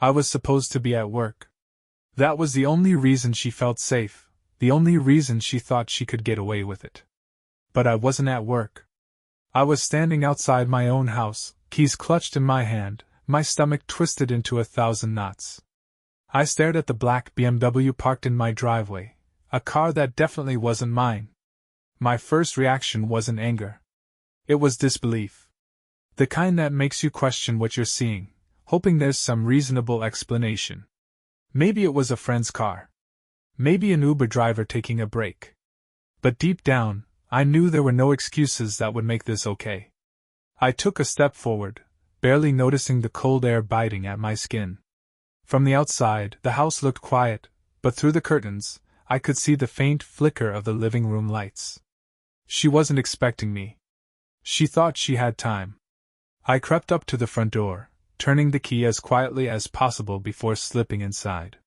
I was supposed to be at work. That was the only reason she felt safe, the only reason she thought she could get away with it. But I wasn't at work. I was standing outside my own house, keys clutched in my hand, my stomach twisted into 1,000 knots. I stared at the black BMW parked in my driveway, a car that definitely wasn't mine. My first reaction wasn't anger. It was disbelief. The kind that makes you question what you're seeing, hoping there's some reasonable explanation. Maybe it was a friend's car. Maybe an Uber driver taking a break. But deep down, I knew there were no excuses that would make this okay. I took a step forward, barely noticing the cold air biting at my skin. From the outside, the house looked quiet, but through the curtains, I could see the faint flicker of the living room lights. She wasn't expecting me. She thought she had time. I crept up to the front door, turning the key as quietly as possible before slipping inside.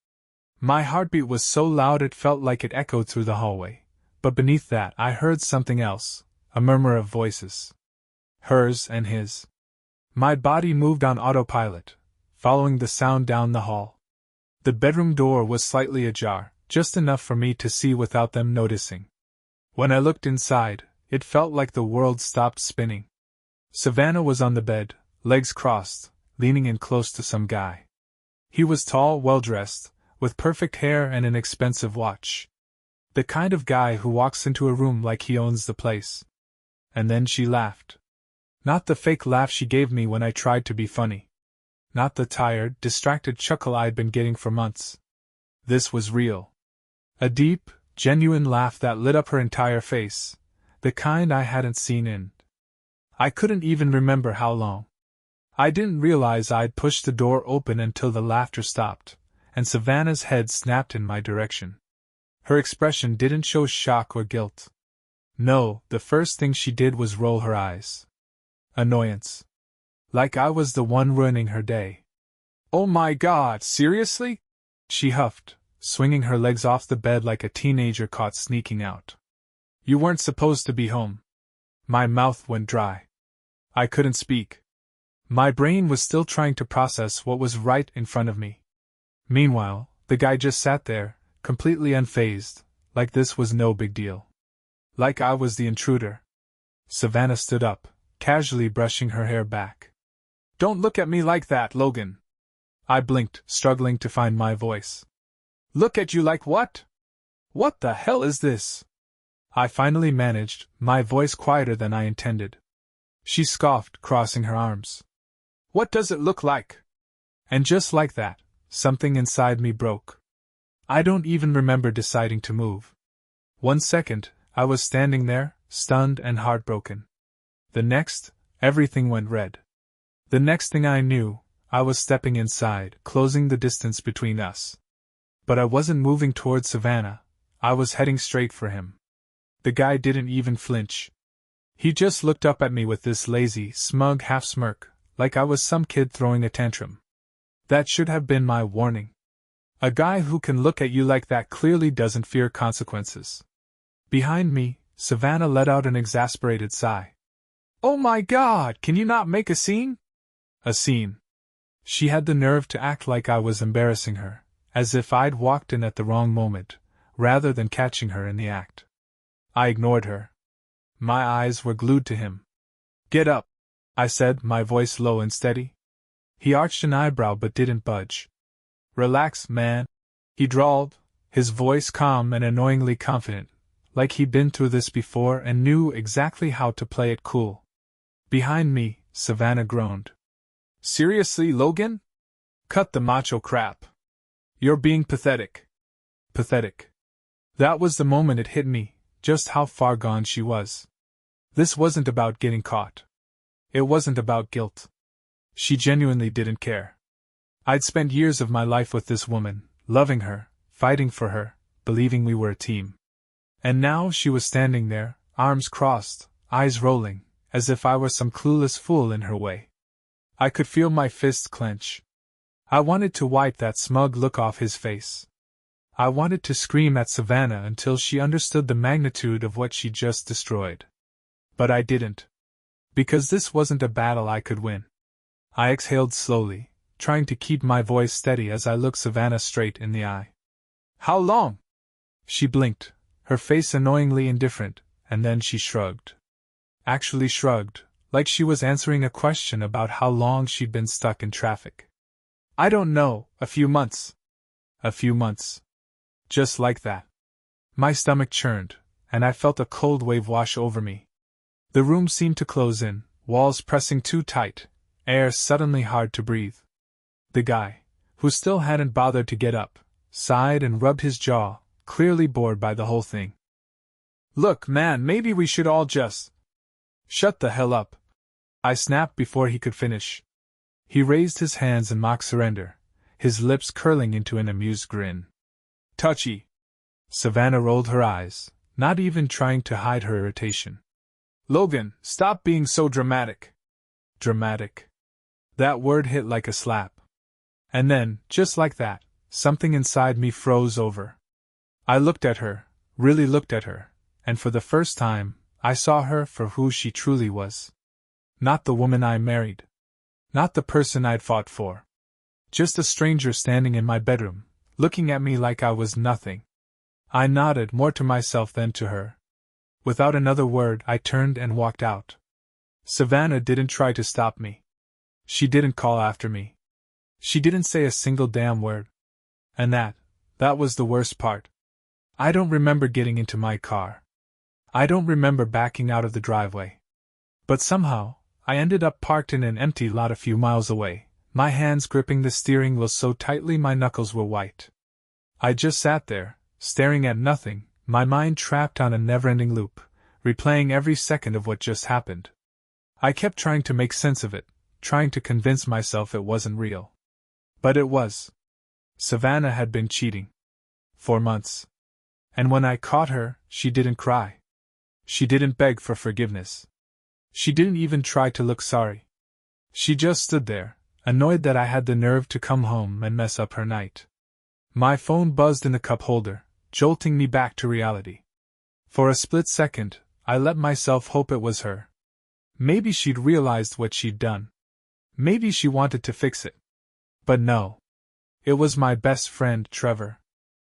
My heartbeat was so loud it felt like it echoed through the hallway, but beneath that I heard something else, a murmur of voices. Hers and his. My body moved on autopilot, following the sound down the hall. The bedroom door was slightly ajar, just enough for me to see without them noticing. When I looked inside, it felt like the world stopped spinning. Savannah was on the bed, legs crossed, leaning in close to some guy. He was tall, well-dressed, with perfect hair and an expensive watch. The kind of guy who walks into a room like he owns the place. And then she laughed. Not the fake laugh she gave me when I tried to be funny. Not the tired, distracted chuckle I'd been getting for months. This was real. A deep, genuine laugh that lit up her entire face, the kind I hadn't seen in. I couldn't even remember how long. I didn't realize I'd pushed the door open until the laughter stopped, and Savannah's head snapped in my direction. Her expression didn't show shock or guilt. No, the first thing she did was roll her eyes. Annoyance. Like I was the one ruining her day. "Oh my God, seriously?" she huffed, swinging her legs off the bed like a teenager caught sneaking out. "You weren't supposed to be home." My mouth went dry. I couldn't speak. My brain was still trying to process what was right in front of me. Meanwhile, the guy just sat there, completely unfazed, like this was no big deal. Like I was the intruder. Savannah stood up, casually brushing her hair back. "Don't look at me like that, Logan." I blinked, struggling to find my voice. "Look at you like what? What the hell is this?" I finally managed, my voice quieter than I intended. She scoffed, crossing her arms. "What does it look like?" And just like that, something inside me broke. I don't even remember deciding to move. 1 second, I was standing there, stunned and heartbroken. The next, everything went red. The next thing I knew, I was stepping inside, closing the distance between us. But I wasn't moving towards Savannah, I was heading straight for him. The guy didn't even flinch. He just looked up at me with this lazy, smug half-smirk, like I was some kid throwing a tantrum. That should have been my warning. A guy who can look at you like that clearly doesn't fear consequences. Behind me, Savannah let out an exasperated sigh. "Oh my God, can you not make a scene?" A scene. She had the nerve to act like I was embarrassing her, as if I'd walked in at the wrong moment, rather than catching her in the act. I ignored her. My eyes were glued to him. "Get up," I said, my voice low and steady. He arched an eyebrow but didn't budge. "Relax, man," he drawled, his voice calm and annoyingly confident, like he'd been through this before and knew exactly how to play it cool. Behind me, Savannah groaned. "Seriously, Logan? Cut the macho crap. You're being pathetic." Pathetic. That was the moment it hit me, just how far gone she was. This wasn't about getting caught. It wasn't about guilt. She genuinely didn't care. I'd spent years of my life with this woman, loving her, fighting for her, believing we were a team. And now she was standing there, arms crossed, eyes rolling, as if I were some clueless fool in her way. I could feel my fists clench. I wanted to wipe that smug look off his face. I wanted to scream at Savannah until she understood the magnitude of what she'd just destroyed. But I didn't. Because this wasn't a battle I could win. I exhaled slowly, trying to keep my voice steady as I looked Savannah straight in the eye. How long? She blinked, her face annoyingly indifferent, and then she shrugged. Actually shrugged, like she was answering a question about how long she'd been stuck in traffic. I don't know, a few months. A few months. Just like that. My stomach churned, and I felt a cold wave wash over me. The room seemed to close in, walls pressing too tight, air suddenly hard to breathe. The guy, who still hadn't bothered to get up, sighed and rubbed his jaw, clearly bored by the whole thing. Look, man, maybe we should all just… Shut the hell up, I snapped before he could finish. He raised his hands in mock surrender, his lips curling into an amused grin. Touchy. Savannah rolled her eyes, not even trying to hide her irritation. Logan, stop being so dramatic. Dramatic. That word hit like a slap. And then, just like that, something inside me froze over. I looked at her, really looked at her, and for the first time, I saw her for who she truly was. Not the woman I married. Not the person I'd fought for. Just a stranger standing in my bedroom, looking at me like I was nothing. I nodded more to myself than to her. Without another word, I turned and walked out. Savannah didn't try to stop me. She didn't call after me. She didn't say a single damn word. And that was the worst part. I don't remember getting into my car. I don't remember backing out of the driveway. But somehow, I ended up parked in an empty lot a few miles away, my hands gripping the steering wheel so tightly my knuckles were white. I just sat there, staring at nothing, my mind trapped on a never-ending loop, replaying every second of what just happened. I kept trying to make sense of it, trying to convince myself it wasn't real. But it was. Savannah had been cheating. For months. And when I caught her, she didn't cry. She didn't beg for forgiveness. She didn't even try to look sorry. She just stood there, annoyed that I had the nerve to come home and mess up her night. My phone buzzed in the cup holder, jolting me back to reality. For a split second, I let myself hope it was her. Maybe she'd realized what she'd done. Maybe she wanted to fix it. But no. It was my best friend, Trevor.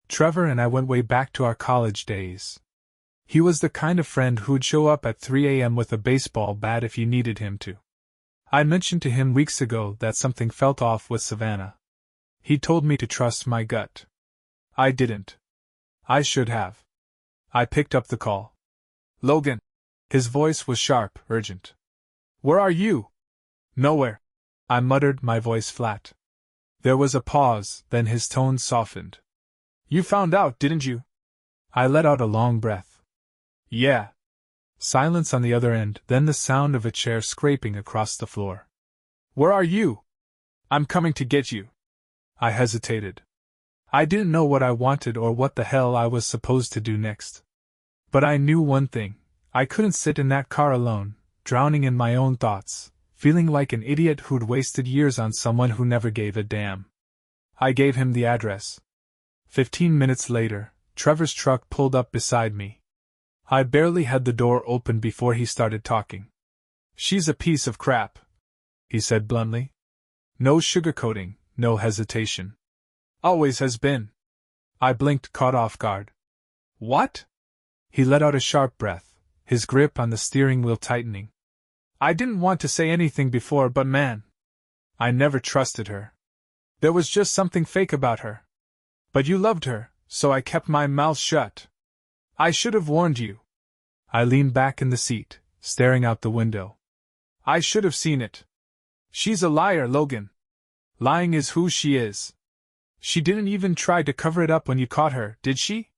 Trevor and I went way back to our college days. He was the kind of friend who'd show up at 3 a.m. with a baseball bat if you needed him to. I mentioned to him weeks ago that something felt off with Savannah. He told me to trust my gut. I didn't. I should have. I picked up the call. Logan. His voice was sharp, urgent. Where are you? Nowhere. I muttered, my voice flat. There was a pause, then his tone softened. You found out, didn't you? I let out a long breath. Yeah. Silence on the other end, then the sound of a chair scraping across the floor. Where are you? I'm coming to get you. I hesitated. I didn't know what I wanted or what the hell I was supposed to do next. But I knew one thing. I couldn't sit in that car alone, drowning in my own thoughts, feeling like an idiot who'd wasted years on someone who never gave a damn. I gave him the address. 15 minutes later, Trevor's truck pulled up beside me. I barely had the door open before he started talking. She's a piece of crap, he said bluntly. No sugarcoating, no hesitation. Always has been. I blinked, caught off guard. What? He let out a sharp breath, his grip on the steering wheel tightening. I didn't want to say anything before, but man, I never trusted her. There was just something fake about her. But you loved her, so I kept my mouth shut. I should have warned you. I leaned back in the seat, staring out the window. I should have seen it. She's a liar, Logan. Lying is who she is. She didn't even try to cover it up when you caught her, did she?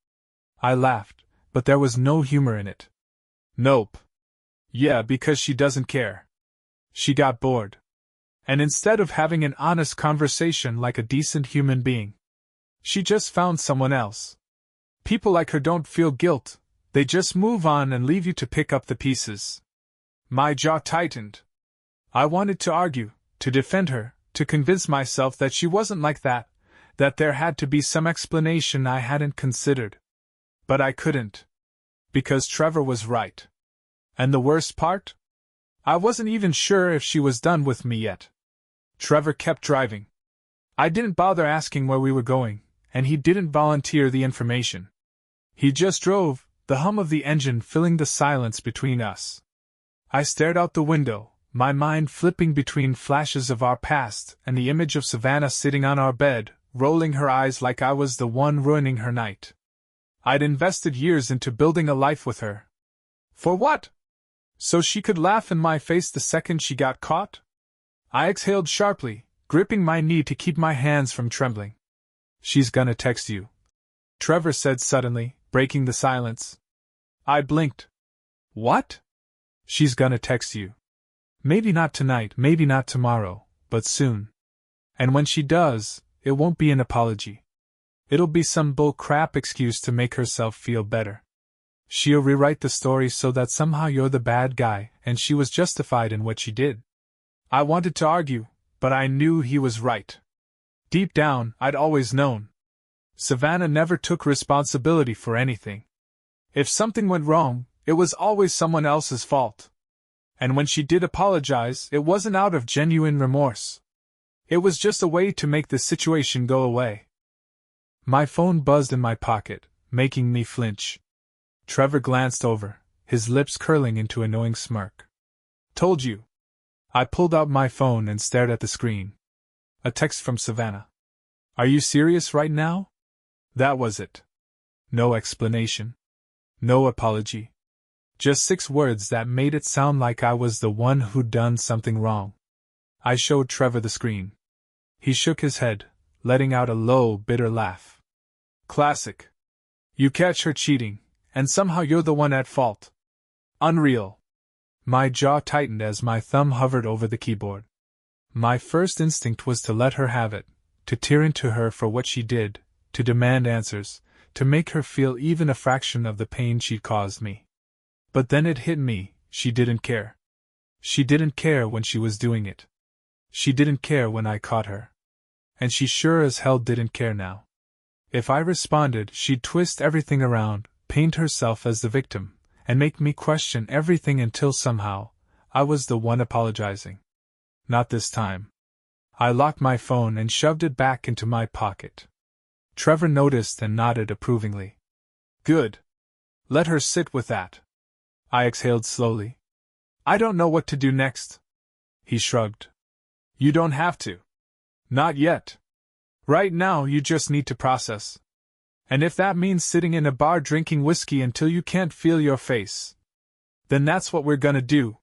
I laughed, but there was no humor in it. Nope. Yeah, because she doesn't care. She got bored. And instead of having an honest conversation like a decent human being, she just found someone else. People like her don't feel guilt, they just move on and leave you to pick up the pieces. My jaw tightened. I wanted to argue, to defend her, to convince myself that she wasn't like that there had to be some explanation I hadn't considered. But I couldn't. Because Trevor was right. And the worst part? I wasn't even sure if she was done with me yet. Trevor kept driving, I didn't bother asking where we were going, and he didn't volunteer the information. He just drove, the hum of the engine filling the silence between us. I stared out the window, my mind flipping between flashes of our past and the image of Savannah sitting on our bed, rolling her eyes like I was the one ruining her night. I'd invested years into building a life with her. For what? So she could laugh in my face the second she got caught? I exhaled sharply, gripping my knee to keep my hands from trembling. She's gonna text you, Trevor said suddenly, breaking the silence. I blinked. What? She's gonna text you. Maybe not tonight, maybe not tomorrow, but soon. And when she does, it won't be an apology. It'll be some bull-crap excuse to make herself feel better. She'll rewrite the story so that somehow you're the bad guy and she was justified in what she did. I wanted to argue, but I knew he was right. Deep down, I'd always known. Savannah never took responsibility for anything. If something went wrong, it was always someone else's fault. And when she did apologize, it wasn't out of genuine remorse. It was just a way to make the situation go away. My phone buzzed in my pocket, making me flinch. Trevor glanced over, his lips curling into a knowing smirk. Told you. I pulled out my phone and stared at the screen. A text from Savannah. Are you serious right now? That was it. No explanation. No apology. Just 6 words that made it sound like I was the one who'd done something wrong. I showed Trevor the screen. He shook his head, letting out a low, bitter laugh. Classic. You catch her cheating, and somehow you're the one at fault. Unreal. My jaw tightened as my thumb hovered over the keyboard. My first instinct was to let her have it, to tear into her for what she did, to demand answers, to make her feel even a fraction of the pain she'd caused me. But then it hit me, she didn't care. She didn't care when she was doing it. She didn't care when I caught her. And she sure as hell didn't care now. If I responded, she'd twist everything around, paint herself as the victim, and make me question everything until somehow, I was the one apologizing. Not this time. I locked my phone and shoved it back into my pocket. Trevor noticed and nodded approvingly. Good. Let her sit with that. I exhaled slowly. I don't know what to do next. He shrugged. You don't have to. Not yet. Right now you just need to process. And if that means sitting in a bar drinking whiskey until you can't feel your face, then that's what we're gonna do.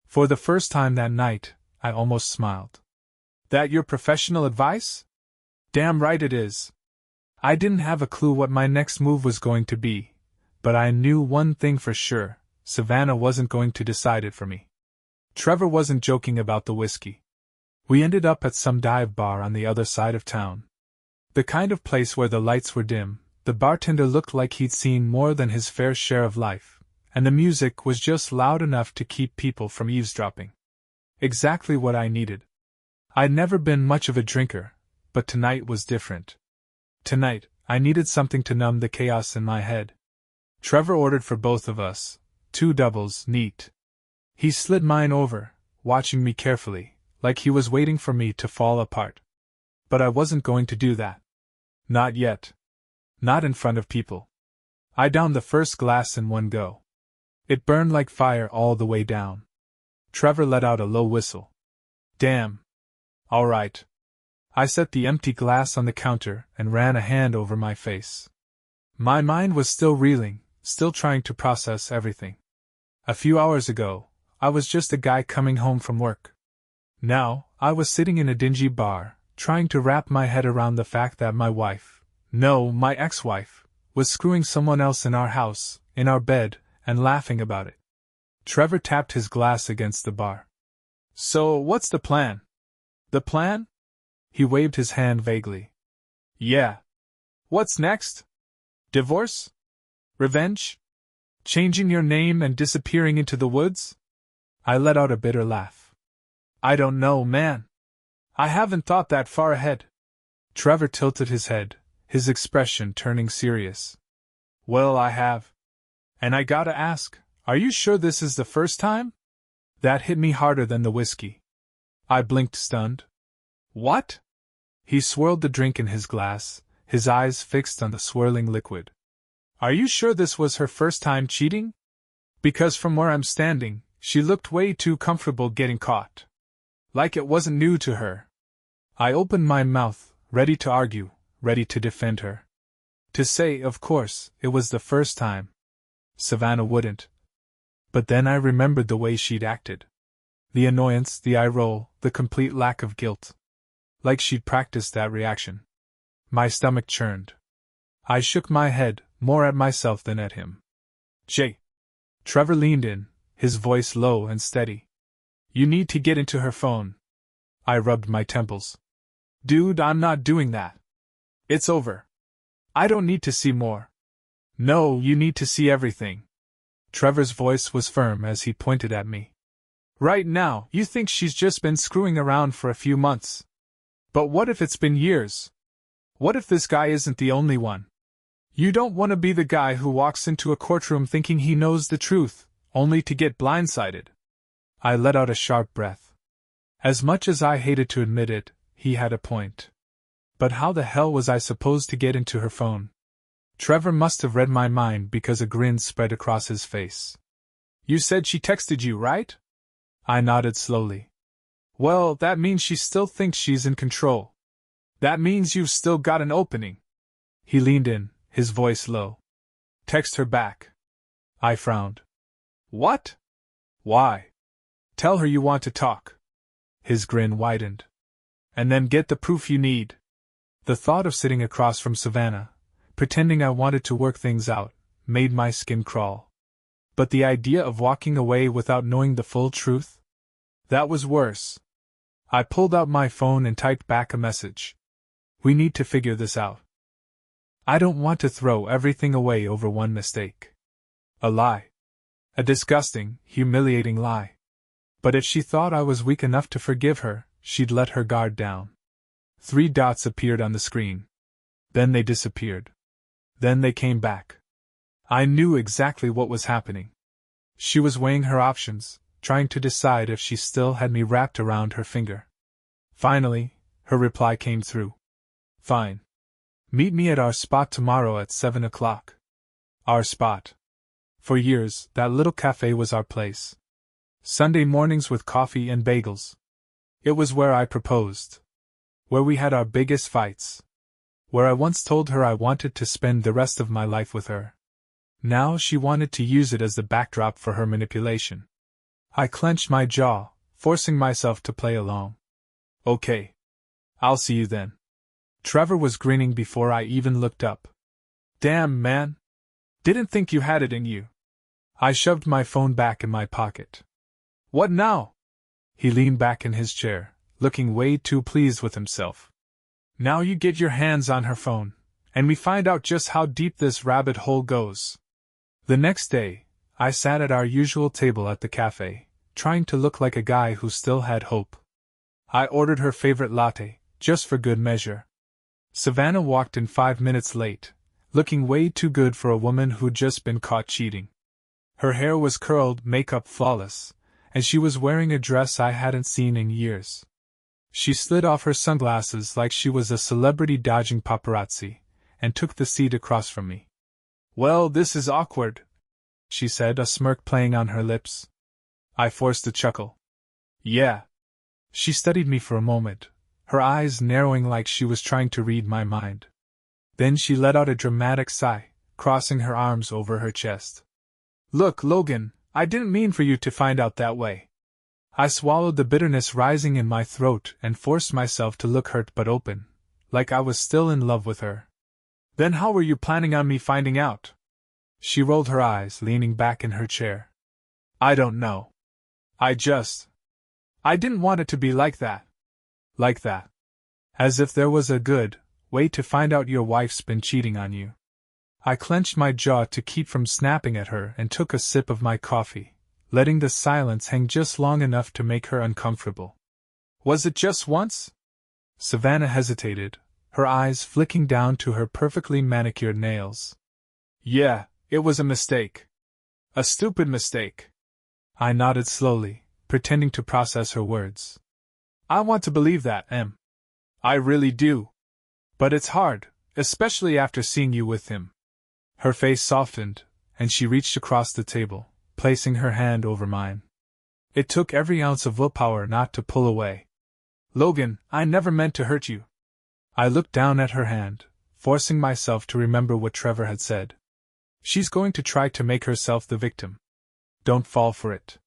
For the first time that night, I almost smiled. That your professional advice? Damn right it is. I didn't have a clue what my next move was going to be, but I knew one thing for sure, Savannah wasn't going to decide it for me. Trevor wasn't joking about the whiskey. We ended up at some dive bar on the other side of town. The kind of place where the lights were dim, the bartender looked like he'd seen more than his fair share of life, and the music was just loud enough to keep people from eavesdropping. Exactly what I needed. I'd never been much of a drinker, but tonight was different. Tonight, I needed something to numb the chaos in my head. Trevor ordered for both of us, 2 doubles, neat. He slid mine over, watching me carefully, like he was waiting for me to fall apart. But I wasn't going to do that. Not yet. Not in front of people. I downed the first glass in one go. It burned like fire all the way down. Trevor let out a low whistle. Damn. All right. I set the empty glass on the counter and ran a hand over my face. My mind was still reeling, still trying to process everything. A few hours ago, I was just a guy coming home from work. Now, I was sitting in a dingy bar, trying to wrap my head around the fact that my wife, no, my ex-wife, was screwing someone else in our house, in our bed, and laughing about it. Trevor tapped his glass against the bar. So, what's the plan? The plan? He waved his hand vaguely. Yeah. What's next? Divorce? Revenge? Changing your name and disappearing into the woods? I let out a bitter laugh. I don't know, man. I haven't thought that far ahead. Trevor tilted his head, his expression turning serious. Well, I have. And I gotta ask, are you sure this is the first time? That hit me harder than the whiskey. I blinked stunned. What? He swirled the drink in his glass, his eyes fixed on the swirling liquid. Are you sure this was her first time cheating? Because from where I'm standing, she looked way too comfortable getting caught. Like it wasn't new to her. I opened my mouth, ready to argue, ready to defend her. To say, of course, it was the first time. Savannah wouldn't. But then I remembered the way she'd acted. The annoyance, the eye roll, the complete lack of guilt. Like she'd practiced that reaction. My stomach churned. I shook my head, more at myself than at him. Jay. Trevor leaned in, his voice low and steady. You need to get into her phone. I rubbed my temples. Dude, I'm not doing that. It's over. I don't need to see more. No, you need to see everything. Trevor's voice was firm as he pointed at me. Right now, you think she's just been screwing around for a few months. But what if it's been years? What if this guy isn't the only one? You don't want to be the guy who walks into a courtroom thinking he knows the truth, only to get blindsided. I let out a sharp breath. As much as I hated to admit it, he had a point. But how the hell was I supposed to get into her phone? Trevor must have read my mind because a grin spread across his face. You said she texted you, right? I nodded slowly. Well, that means she still thinks she's in control. That means you've still got an opening. He leaned in, his voice low. Text her back. I frowned. What? Why? Tell her you want to talk. His grin widened. And then get the proof you need. The thought of sitting across from Savannah, pretending I wanted to work things out, made my skin crawl. But the idea of walking away without knowing the full truth? That was worse. I pulled out my phone and typed back a message. We need to figure this out. I don't want to throw everything away over one mistake. A lie. A disgusting, humiliating lie. But if she thought I was weak enough to forgive her, she'd let her guard down. 3 dots appeared on the screen. Then they disappeared. Then they came back. I knew exactly what was happening. She was weighing her options, trying to decide if she still had me wrapped around her finger. Finally, her reply came through. Fine. Meet me at our spot tomorrow at 7 o'clock. Our spot. For years, that little cafe was our place. Sunday mornings with coffee and bagels. It was where I proposed. Where we had our biggest fights. Where I once told her I wanted to spend the rest of my life with her. Now she wanted to use it as the backdrop for her manipulation. I clenched my jaw, forcing myself to play along. Okay. I'll see you then. Trevor was grinning before I even looked up. Damn, man. Didn't think you had it in you. I shoved my phone back in my pocket. What now? He leaned back in his chair, looking way too pleased with himself. Now you get your hands on her phone, and we find out just how deep this rabbit hole goes. The next day, I sat at our usual table at the cafe, trying to look like a guy who still had hope. I ordered her favorite latte, just for good measure. Savannah walked in 5 minutes late, looking way too good for a woman who'd just been caught cheating. Her hair was curled, makeup flawless, and she was wearing a dress I hadn't seen in years. She slid off her sunglasses like she was a celebrity dodging paparazzi, and took the seat across from me. Well, this is awkward, she said, a smirk playing on her lips. I forced a chuckle. Yeah. She studied me for a moment, her eyes narrowing like she was trying to read my mind. Then she let out a dramatic sigh, crossing her arms over her chest. Look, Logan, I didn't mean for you to find out that way. I swallowed the bitterness rising in my throat and forced myself to look hurt but open, like I was still in love with her. Then how were you planning on me finding out? She rolled her eyes, leaning back in her chair. I don't know. I didn't want it to be like that. Like that. As if there was a good way to find out your wife's been cheating on you. I clenched my jaw to keep from snapping at her and took a sip of my coffee, letting the silence hang just long enough to make her uncomfortable. Was it just once? Savannah hesitated, her eyes flicking down to her perfectly manicured nails. Yeah, it was a mistake. A stupid mistake. I nodded slowly, pretending to process her words. I want to believe that, Em. I really do. But it's hard, especially after seeing you with him. Her face softened, and she reached across the table, placing her hand over mine. It took every ounce of willpower not to pull away. Logan, I never meant to hurt you. I looked down at her hand, forcing myself to remember what Trevor had said. She's going to try to make herself the victim. Don't fall for it.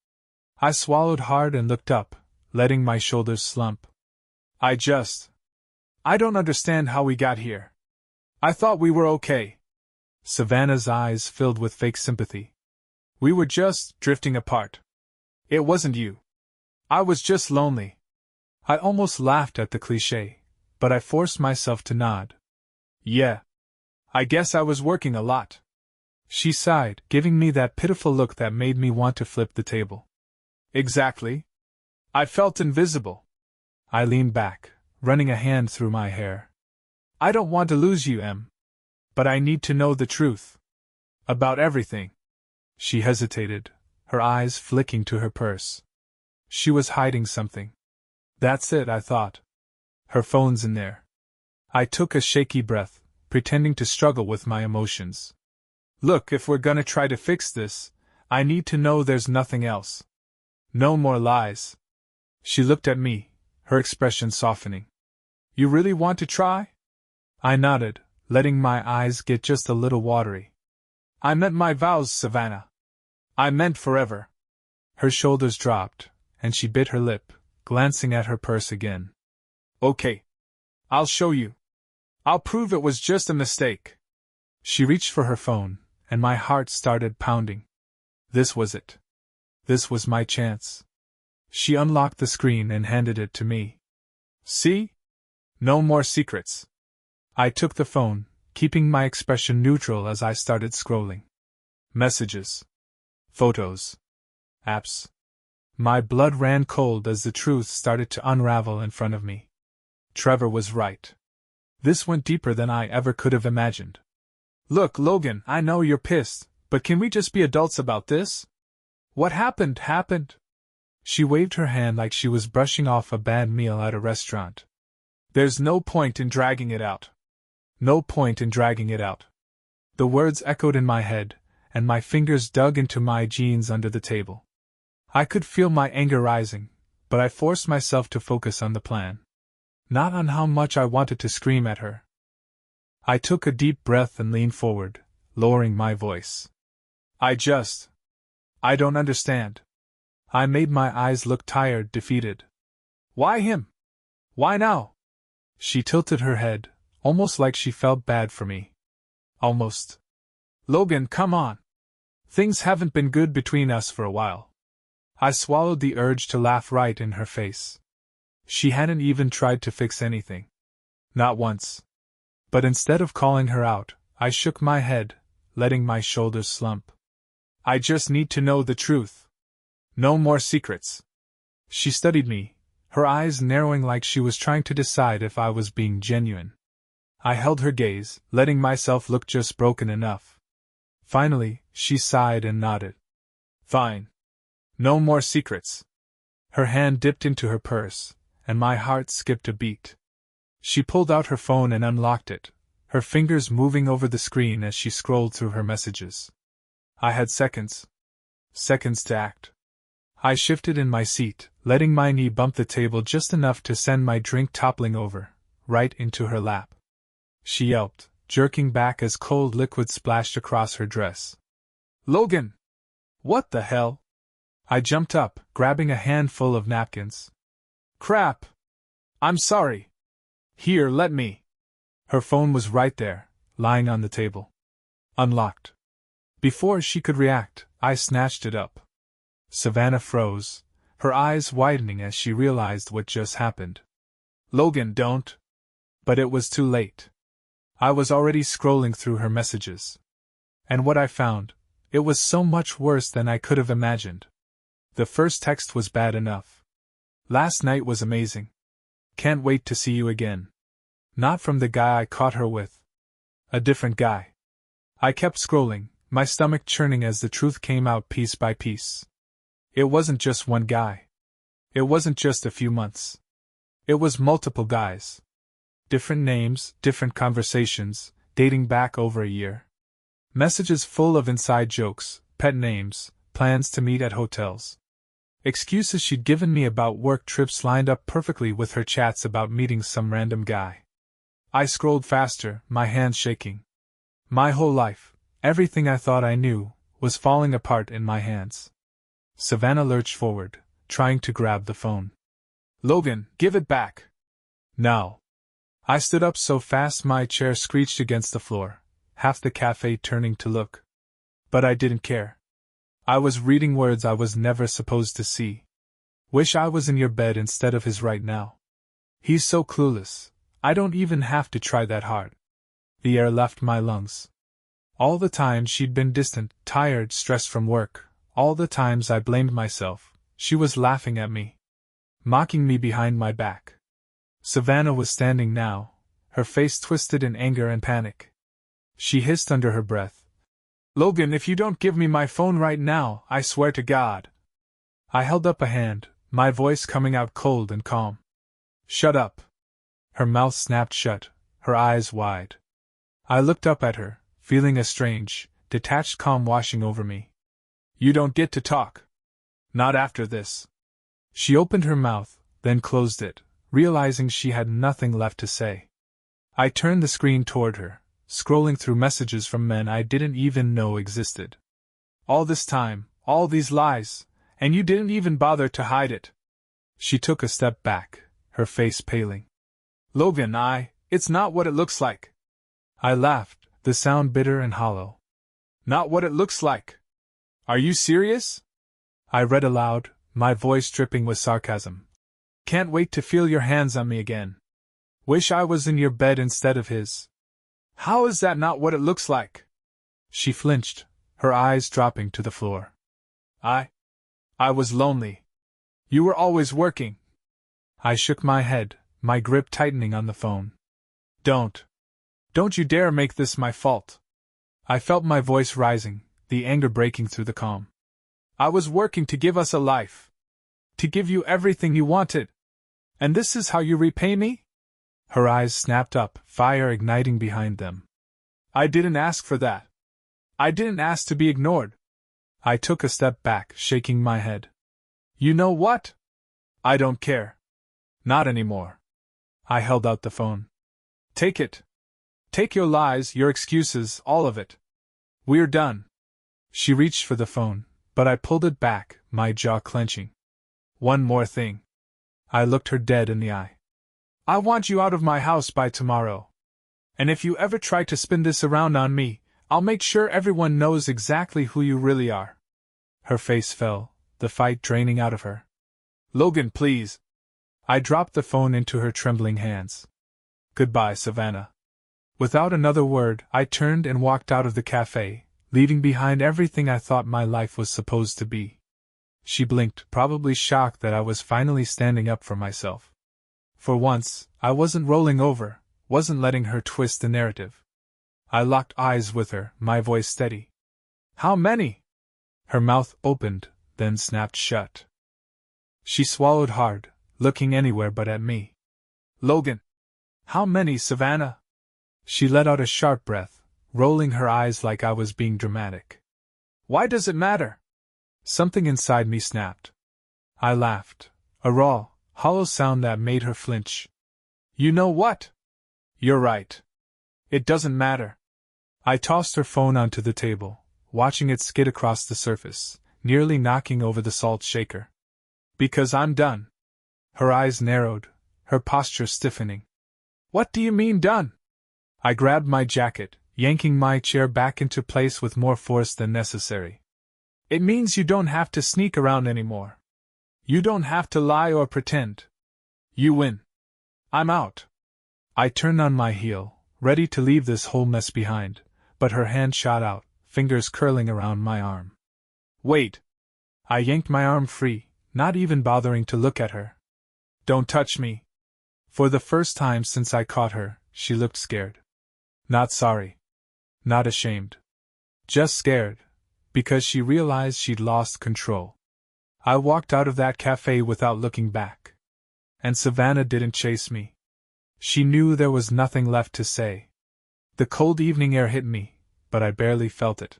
I swallowed hard and looked up, letting my shoulders slump. I don't understand how we got here. I thought we were okay. Savannah's eyes filled with fake sympathy. We were just drifting apart. It wasn't you. I was just lonely. I almost laughed at the cliché, but I forced myself to nod. Yeah. I guess I was working a lot. She sighed, giving me that pitiful look that made me want to flip the table. Exactly. I felt invisible. I leaned back, running a hand through my hair. I don't want to lose you, Em. But I need to know the truth. About everything. She hesitated, her eyes flicking to her purse. She was hiding something. That's it, I thought. Her phone's in there. I took a shaky breath, pretending to struggle with my emotions. Look, if we're gonna try to fix this, I need to know there's nothing else. No more lies. She looked at me, her expression softening. You really want to try? I nodded, letting my eyes get just a little watery. I meant my vows, Savannah. I meant forever. Her shoulders dropped, and she bit her lip, glancing at her purse again. Okay. I'll show you. I'll prove it was just a mistake. She reached for her phone, and my heart started pounding. This was it. This was my chance. She unlocked the screen and handed it to me. See? No more secrets. I took the phone, keeping my expression neutral as I started scrolling. Messages. Photos. Apps. My blood ran cold as the truth started to unravel in front of me. Trevor was right. This went deeper than I ever could have imagined. Look, Logan, I know you're pissed, but can we just be adults about this? What happened. She waved her hand like she was brushing off a bad meal at a restaurant. There's no point in dragging it out. No point in dragging it out. The words echoed in my head, and my fingers dug into my jeans under the table. I could feel my anger rising, but I forced myself to focus on the plan. Not on how much I wanted to scream at her. I took a deep breath and leaned forward, lowering my voice. I don't understand. I made my eyes look tired, defeated. Why him? Why now? She tilted her head, almost like she felt bad for me. Almost. Logan, come on. Things haven't been good between us for a while. I swallowed the urge to laugh right in her face. She hadn't even tried to fix anything. Not once. But instead of calling her out, I shook my head, letting my shoulders slump. I just need to know the truth. No more secrets. She studied me, her eyes narrowing like she was trying to decide if I was being genuine. I held her gaze, letting myself look just broken enough. Finally, she sighed and nodded. Fine. No more secrets. Her hand dipped into her purse, and my heart skipped a beat. She pulled out her phone and unlocked it, her fingers moving over the screen as she scrolled through her messages. I had seconds. Seconds to act. I shifted in my seat, letting my knee bump the table just enough to send my drink toppling over, right into her lap. She yelped, jerking back as cold liquid splashed across her dress. Logan! What the hell? I jumped up, grabbing a handful of napkins. Crap! I'm sorry. Here, let me. Her phone was right there, lying on the table. Unlocked. Before she could react, I snatched it up. Savannah froze, her eyes widening as she realized what just happened. Logan, don't. But it was too late. I was already scrolling through her messages. And what I found, it was so much worse than I could have imagined. The first text was bad enough. Last night was amazing. Can't wait to see you again. Not from the guy I caught her with. A different guy. I kept scrolling, my stomach churning as the truth came out piece by piece. It wasn't just one guy. It wasn't just a few months. It was multiple guys. Different names, different conversations, dating back over a year. Messages full of inside jokes, pet names, plans to meet at hotels. Excuses she'd given me about work trips lined up perfectly with her chats about meeting some random guy. I scrolled faster, my hands shaking. My whole life, everything I thought I knew, was falling apart in my hands. Savannah lurched forward, trying to grab the phone. "Logan, give it back!" "Now!" I stood up so fast my chair screeched against the floor, half the cafe turning to look. But I didn't care. I was reading words I was never supposed to see. "Wish I was in your bed instead of his right now. He's so clueless, I don't even have to try that hard." The air left my lungs. All the times she'd been distant, tired, stressed from work, all the times I blamed myself, she was laughing at me, mocking me behind my back. Savannah was standing now, her face twisted in anger and panic. She hissed under her breath, "Logan, if you don't give me my phone right now, I swear to God." I held up a hand, my voice coming out cold and calm. "Shut up." Her mouth snapped shut, her eyes wide. I looked up at her, feeling a strange, detached calm washing over me. "You don't get to talk. Not after this." She opened her mouth, then closed it, realizing she had nothing left to say. I turned the screen toward her, scrolling through messages from men I didn't even know existed. "All this time, all these lies, and you didn't even bother to hide it." She took a step back, her face paling. "Logan, it's not what it looks like." I laughed, the sound bitter and hollow. "Not what it looks like? Are you serious?" I read aloud, my voice dripping with sarcasm. "Can't wait to feel your hands on me again. Wish I was in your bed instead of his. How is that not what it looks like?" She flinched, her eyes dropping to the floor. I was lonely. You were always working." I shook my head, my grip tightening on the phone. Don't you dare make this my fault." I felt my voice rising, the anger breaking through the calm. "I was working to give us a life. To give you everything you wanted. And this is how you repay me?" Her eyes snapped up, fire igniting behind them. "I didn't ask for that. I didn't ask to be ignored." I took a step back, shaking my head. "You know what? I don't care. Not anymore." I held out the phone. "Take it. Take your lies, your excuses, all of it. We're done." She reached for the phone, but I pulled it back, my jaw clenching. "One more thing." I looked her dead in the eye. "I want you out of my house by tomorrow. And if you ever try to spin this around on me, I'll make sure everyone knows exactly who you really are." Her face fell, the fight draining out of her. "Logan, please." I dropped the phone into her trembling hands. "Goodbye, Savannah." Without another word, I turned and walked out of the cafe, leaving behind everything I thought my life was supposed to be. She blinked, probably shocked that I was finally standing up for myself. For once, I wasn't rolling over, wasn't letting her twist the narrative. I locked eyes with her, my voice steady. "How many?" Her mouth opened, then snapped shut. She swallowed hard, looking anywhere but at me. "Logan! How many, Savannah?" She let out a sharp breath, rolling her eyes like I was being dramatic. "Why does it matter?" Something inside me snapped. I laughed, a raw, hollow sound that made her flinch. "You know what? You're right. It doesn't matter." I tossed her phone onto the table, watching it skid across the surface, nearly knocking over the salt shaker. "Because I'm done." Her eyes narrowed, her posture stiffening. "What do you mean done?" I grabbed my jacket, yanking my chair back into place with more force than necessary. "It means you don't have to sneak around anymore. You don't have to lie or pretend. You win. I'm out." I turned on my heel, ready to leave this whole mess behind, but her hand shot out, fingers curling around my arm. "Wait." I yanked my arm free, not even bothering to look at her. "Don't touch me." For the first time since I caught her, she looked scared. Not sorry. Not ashamed. Just scared, because she realized she'd lost control. I walked out of that cafe without looking back. And Savannah didn't chase me. She knew there was nothing left to say. The cold evening air hit me, but I barely felt it.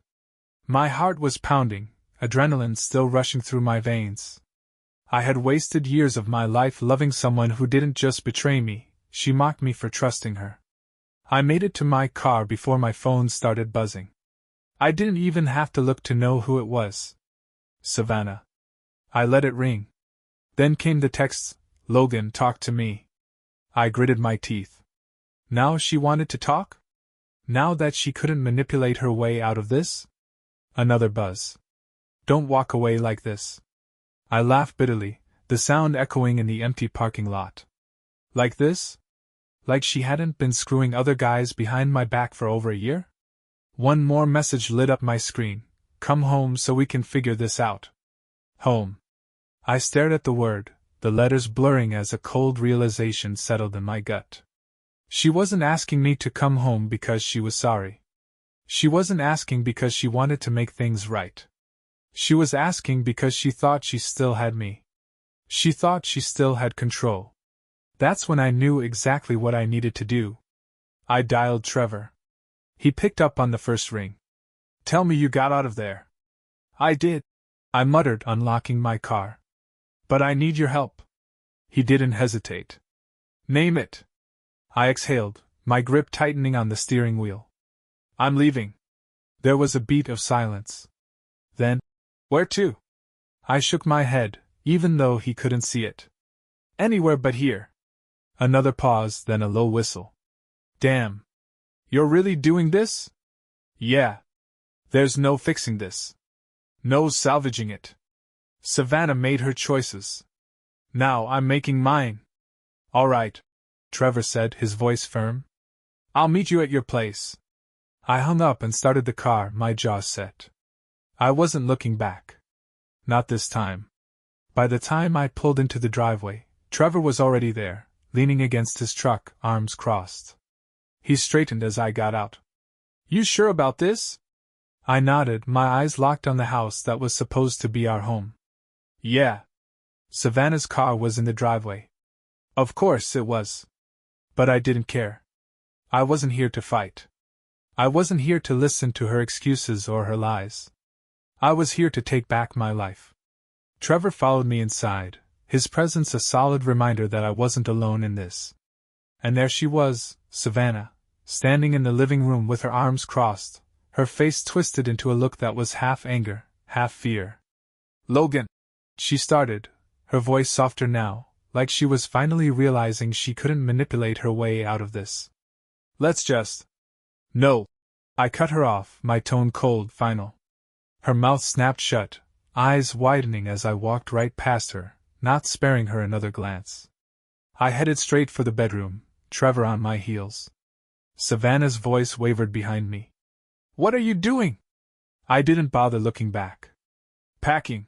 My heart was pounding, adrenaline still rushing through my veins. I had wasted years of my life loving someone who didn't just betray me, she mocked me for trusting her. I made it to my car before my phone started buzzing. I didn't even have to look to know who it was. Savannah. I let it ring. Then came the texts, "Logan, talk to me." I gritted my teeth. Now she wanted to talk? Now that she couldn't manipulate her way out of this? Another buzz. "Don't walk away like this." I laughed bitterly, the sound echoing in the empty parking lot. Like this? Like she hadn't been screwing other guys behind my back for over a year? One more message lit up my screen. "Come home so we can figure this out." Home. I stared at the word, the letters blurring as a cold realization settled in my gut. She wasn't asking me to come home because she was sorry. She wasn't asking because she wanted to make things right. She was asking because she thought she still had me. She thought she still had control. That's when I knew exactly what I needed to do. I dialed Trevor. He picked up on the first ring. "Tell me you got out of there." "I did," I muttered, unlocking my car. "But I need your help." He didn't hesitate. "Name it." I exhaled, my grip tightening on the steering wheel. "I'm leaving." There was a beat of silence. Then, "Where to?" I shook my head, even though he couldn't see it. "Anywhere but here." Another pause, then a low whistle. "Damn. You're really doing this?" "Yeah. There's no fixing this. No salvaging it. Savannah made her choices. Now I'm making mine." "All right," Trevor said, his voice firm. "I'll meet you at your place." I hung up and started the car, my jaw set. I wasn't looking back. Not this time. By the time I pulled into the driveway, Trevor was already there, leaning against his truck, arms crossed. He straightened as I got out. "You sure about this?" I nodded, my eyes locked on the house that was supposed to be our home. "Yeah." Savannah's car was in the driveway. Of course it was. But I didn't care. I wasn't here to fight. I wasn't here to listen to her excuses or her lies. I was here to take back my life. Trevor followed me inside, his presence a solid reminder that I wasn't alone in this. And there she was, Savannah, standing in the living room with her arms crossed, her face twisted into a look that was half anger, half fear. "Logan," she started, her voice softer now, like she was finally realizing she couldn't manipulate her way out of this. "Let's just—" "No." I cut her off, my tone cold, final. Her mouth snapped shut, eyes widening as I walked right past her, not sparing her another glance. I headed straight for the bedroom, Trevor on my heels. Savannah's voice wavered behind me. "What are you doing?" I didn't bother looking back. "Packing."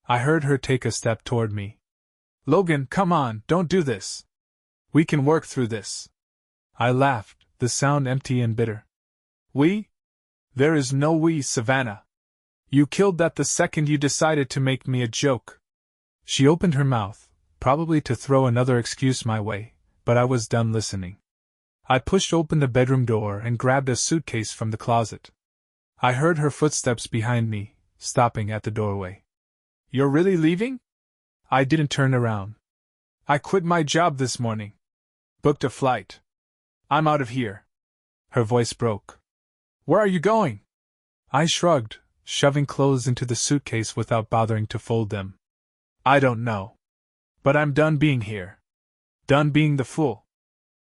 I heard her take a step toward me. "Logan, come on, don't do this. We can work through this." I laughed, the sound empty and bitter. "We? There is no we, Savannah. You killed that the second you decided to make me a joke." She opened her mouth, probably to throw another excuse my way, but I was done listening. I pushed open the bedroom door and grabbed a suitcase from the closet. I heard her footsteps behind me, stopping at the doorway. "You're really leaving?" I didn't turn around. "I quit my job this morning. Booked a flight. I'm out of here." Her voice broke. "Where are you going?" I shrugged, shoving clothes into the suitcase without bothering to fold them. "I don't know. But I'm done being here. Done being the fool."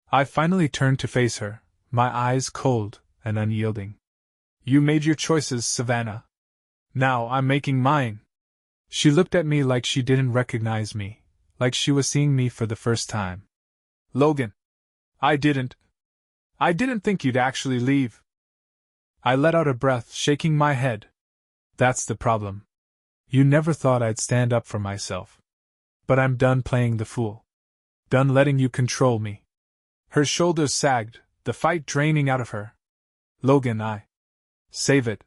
I finally turned to face her, my eyes cold and unyielding. "You made your choices, Savannah. Now I'm making mine." She looked at me like she didn't recognize me, like she was seeing me for the first time. "Logan. I didn't think you'd actually leave." I let out a breath, shaking my head. "That's the problem. You never thought I'd stand up for myself. But I'm done playing the fool. Done letting you control me." Her shoulders sagged, the fight draining out of her. "Logan, Save it."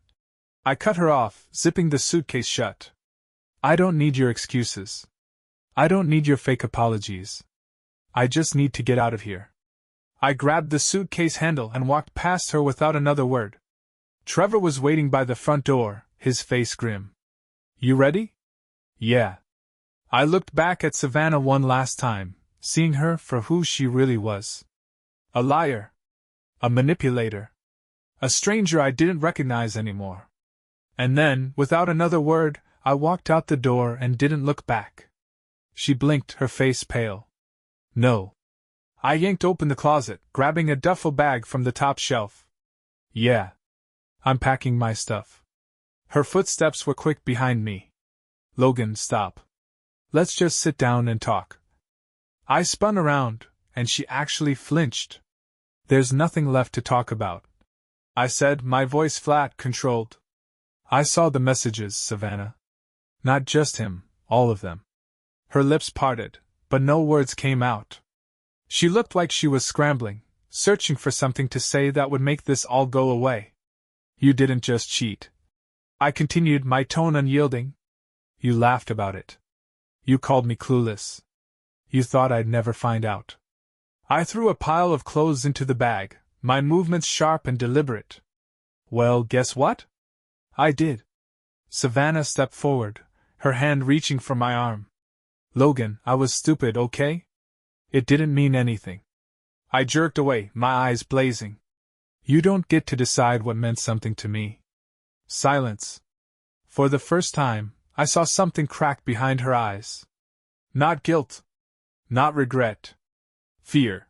I cut her off, zipping the suitcase shut. "I don't need your excuses. I don't need your fake apologies. I just need to get out of here." I grabbed the suitcase handle and walked past her without another word. Trevor was waiting by the front door, his face grim. You ready? Yeah. I looked back at Savannah one last time, seeing her for who she really was. A liar. A manipulator. A stranger I didn't recognize anymore. And then, without another word, I walked out the door and didn't look back. She blinked, her face pale. No. I yanked open the closet, grabbing a duffel bag from the top shelf. Yeah. I'm packing my stuff. Her footsteps were quick behind me. Logan, stop. Let's just sit down and talk. I spun around, and she actually flinched. There's nothing left to talk about, I said, my voice flat, controlled. I saw the messages, Savannah. Not just him, all of them. Her lips parted, but no words came out. She looked like she was scrambling, searching for something to say that would make this all go away. You didn't just cheat. I continued, my tone unyielding. You laughed about it. You called me clueless. You thought I'd never find out. I threw a pile of clothes into the bag, my movements sharp and deliberate. Well, guess what? I did. Savannah stepped forward, her hand reaching for my arm. Logan, I was stupid, okay? It didn't mean anything. I jerked away, my eyes blazing. You don't get to decide what meant something to me. Silence. For the first time, I saw something crack behind her eyes. Not guilt. Not regret. Fear.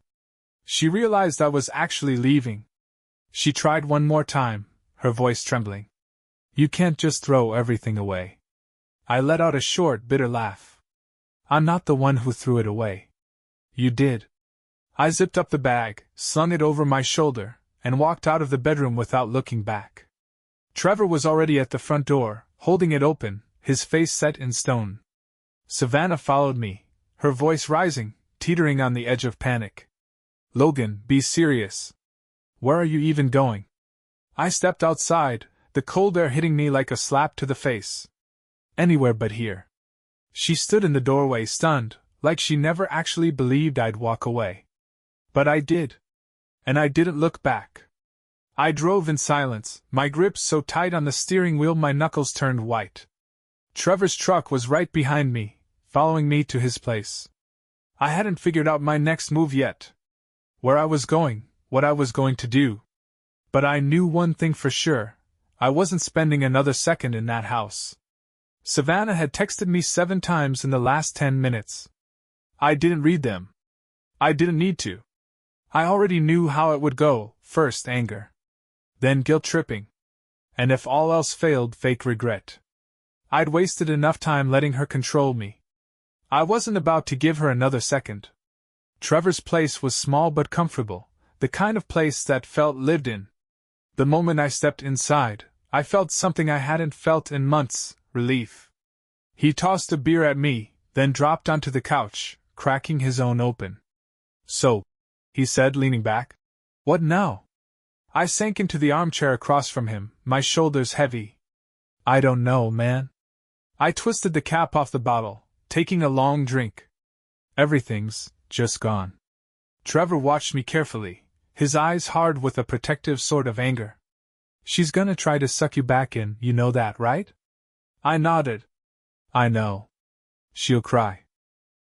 She realized I was actually leaving. She tried one more time, her voice trembling. You can't just throw everything away. I let out a short, bitter laugh. I'm not the one who threw it away. You did. I zipped up the bag, slung it over my shoulder, and walked out of the bedroom without looking back. Trevor was already at the front door, holding it open, his face set in stone. Savannah followed me, her voice rising, teetering on the edge of panic. Logan, be serious. Where are you even going? I stepped outside, the cold air hitting me like a slap to the face. Anywhere but here. She stood in the doorway, stunned, like she never actually believed I'd walk away. But I did. And I didn't look back. I drove in silence, my grip so tight on the steering wheel my knuckles turned white. Trevor's truck was right behind me, following me to his place. I hadn't figured out my next move yet. Where I was going, what I was going to do. But I knew one thing for sure. I wasn't spending another second in that house. Savannah had texted me 7 times in the last 10 minutes. I didn't read them. I didn't need to. I already knew how it would go, first anger. Then guilt-tripping. And if all else failed, fake regret. I'd wasted enough time letting her control me. I wasn't about to give her another second. Trevor's place was small but comfortable, the kind of place that felt lived in. The moment I stepped inside, I felt something I hadn't felt in months, relief. He tossed a beer at me, then dropped onto the couch, cracking his own open. So, he said, leaning back. What now? I sank into the armchair across from him, my shoulders heavy. I don't know, man. I twisted the cap off the bottle, taking a long drink. Everything's just gone. Trevor watched me carefully, his eyes hard with a protective sort of anger. She's gonna try to suck you back in, you know that, right? I nodded. I know. She'll cry.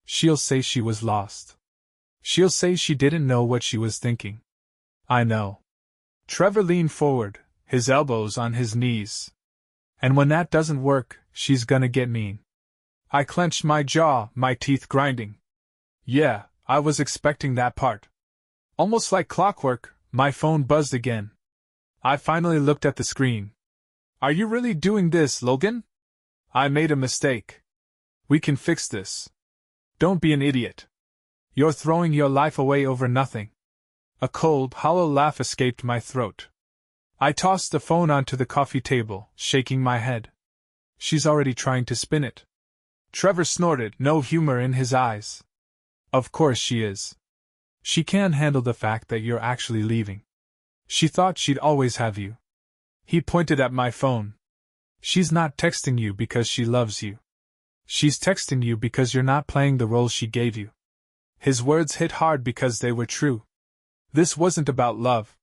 She'll say she was lost. She'll say she didn't know what she was thinking. I know. Trevor leaned forward, his elbows on his knees. And when that doesn't work, she's gonna get mean. I clenched my jaw, my teeth grinding. Yeah, I was expecting that part. Almost like clockwork, my phone buzzed again. I finally looked at the screen. Are you really doing this, Logan? I made a mistake. We can fix this. Don't be an idiot. You're throwing your life away over nothing. A cold, hollow laugh escaped my throat. I tossed the phone onto the coffee table, shaking my head. She's already trying to spin it. Trevor snorted, no humor in his eyes. Of course she is. She can't handle the fact that you're actually leaving. She thought she'd always have you. He pointed at my phone. She's not texting you because she loves you. She's texting you because you're not playing the role she gave you. His words hit hard because they were true. This wasn't about love.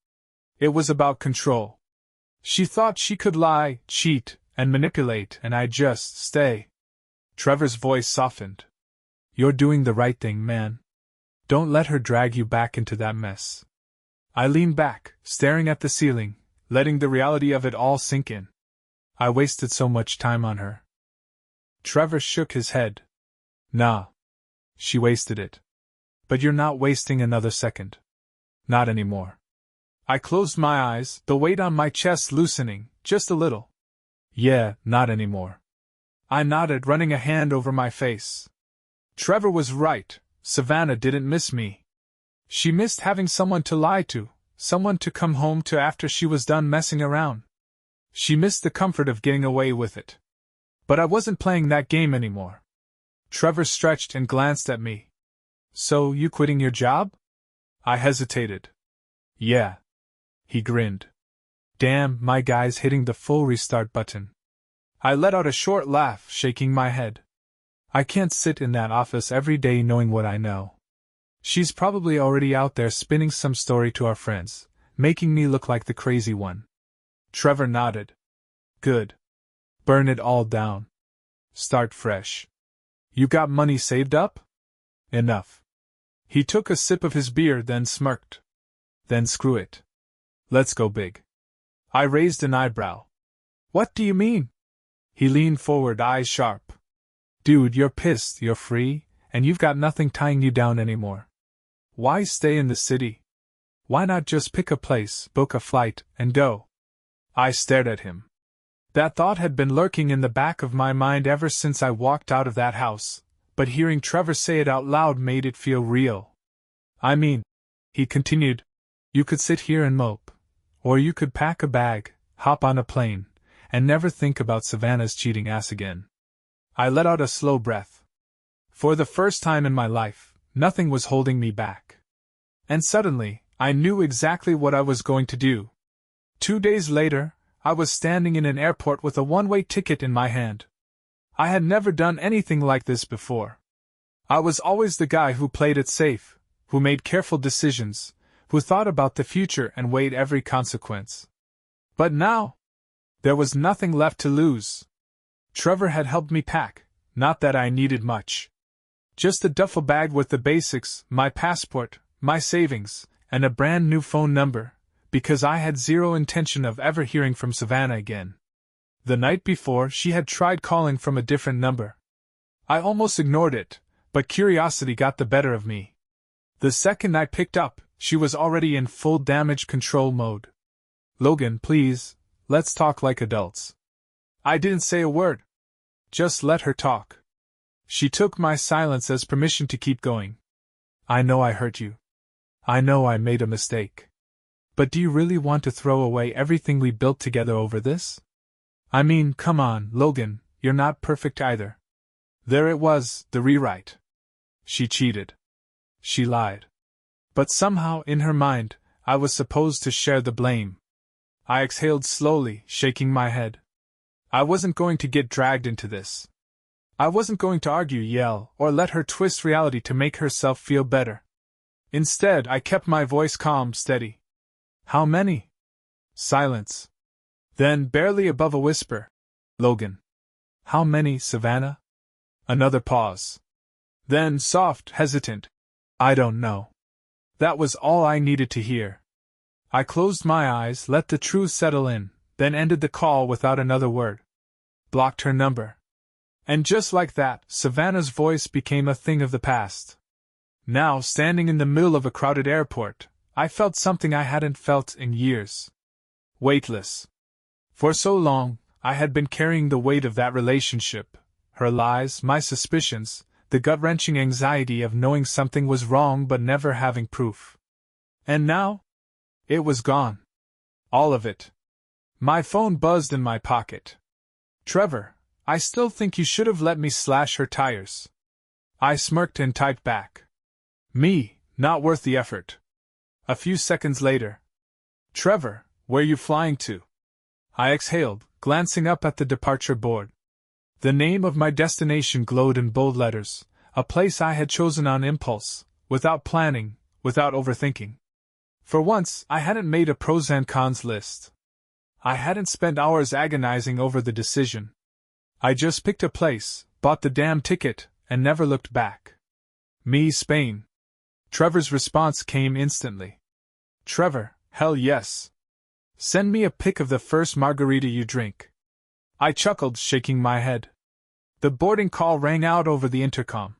It was about control. She thought she could lie, cheat, and manipulate, and I'd just stay. Trevor's voice softened. You're doing the right thing, man. Don't let her drag you back into that mess. I leaned back, staring at the ceiling, letting the reality of it all sink in. I wasted so much time on her. Trevor shook his head. Nah. She wasted it. But you're not wasting another second. Not anymore. I closed my eyes, the weight on my chest loosening, just a little. Yeah, not anymore. I nodded, running a hand over my face. Trevor was right. Savannah didn't miss me. She missed having someone to lie to, someone to come home to after she was done messing around. She missed the comfort of getting away with it. But I wasn't playing that game anymore. Trevor stretched and glanced at me. So, you quitting your job? I hesitated. Yeah. He grinned. Damn, my guy's hitting the full restart button. I let out a short laugh, shaking my head. I can't sit in that office every day knowing what I know. She's probably already out there spinning some story to our friends, making me look like the crazy one. Trevor nodded. Good. Burn it all down. Start fresh. You got money saved up? Enough. He took a sip of his beer, then smirked. Then screw it. Let's go big. I raised an eyebrow. What do you mean? He leaned forward, eyes sharp. Dude, you're pissed, you're free, and you've got nothing tying you down anymore. Why stay in the city? Why not just pick a place, book a flight, and go? I stared at him. That thought had been lurking in the back of my mind ever since I walked out of that house, but hearing Trevor say it out loud made it feel real. I mean, he continued, you could sit here and mope, or you could pack a bag, hop on a plane, and never think about Savannah's cheating ass again. I let out a slow breath. For the first time in my life, nothing was holding me back. And suddenly, I knew exactly what I was going to do. 2 days later, I was standing in an airport with a one-way ticket in my hand. I had never done anything like this before. I was always the guy who played it safe, who made careful decisions, who thought about the future and weighed every consequence. But now, there was nothing left to lose. Trevor had helped me pack, not that I needed much. Just a duffel bag with the basics, my passport, my savings, and a brand new phone number, because I had zero intention of ever hearing from Savannah again. The night before, she had tried calling from a different number. I almost ignored it, but curiosity got the better of me. The second I picked up, she was already in full damage control mode. Logan, please, let's talk like adults. I didn't say a word. Just let her talk. She took my silence as permission to keep going. I know I hurt you. I know I made a mistake. But do you really want to throw away everything we built together over this? I mean, come on, Logan, you're not perfect either. There it was, the rewrite. She cheated. She lied. But somehow, in her mind, I was supposed to share the blame. I exhaled slowly, shaking my head. I wasn't going to get dragged into this. I wasn't going to argue, yell, or let her twist reality to make herself feel better. Instead, I kept my voice calm, steady. How many? Silence. Then, barely above a whisper, Logan. How many, Savannah? Another pause. Then, soft, hesitant. I don't know. That was all I needed to hear. I closed my eyes, let the truth settle in, then ended the call without another word. Blocked her number. And just like that, Savannah's voice became a thing of the past. Now, standing in the middle of a crowded airport, I felt something I hadn't felt in years. Weightless. For so long, I had been carrying the weight of that relationship, her lies, my suspicions, the gut-wrenching anxiety of knowing something was wrong but never having proof. And now? It was gone. All of it. My phone buzzed in my pocket. Trevor, I still think you should have let me slash her tires. I smirked and typed back. Me, not worth the effort. A few seconds later. Trevor, where you flying to? I exhaled, glancing up at the departure board. The name of my destination glowed in bold letters, a place I had chosen on impulse, without planning, without overthinking. For once, I hadn't made a pros and cons list. I hadn't spent hours agonizing over the decision. I just picked a place, bought the damn ticket, and never looked back. Me, Spain. Trevor's response came instantly. Trevor, hell yes. Send me a pic of the first margarita you drink. I chuckled, shaking my head. The boarding call rang out over the intercom.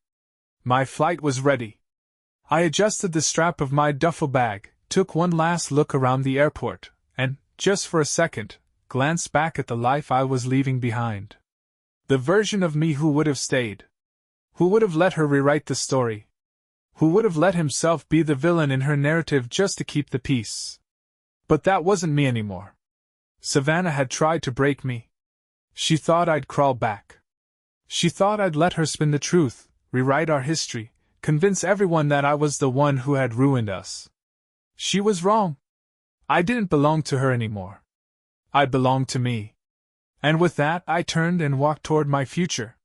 My flight was ready. I adjusted the strap of my duffel bag, took one last look around the airport, and, just for a second, glanced back at the life I was leaving behind. The version of me who would have stayed. Who would have let her rewrite the story. Who would have let himself be the villain in her narrative just to keep the peace. But that wasn't me anymore. Savannah had tried to break me. She thought I'd crawl back. She thought I'd let her spin the truth, rewrite our history, convince everyone that I was the one who had ruined us. She was wrong. I didn't belong to her anymore. I belonged to me. And with that, I turned and walked toward my future.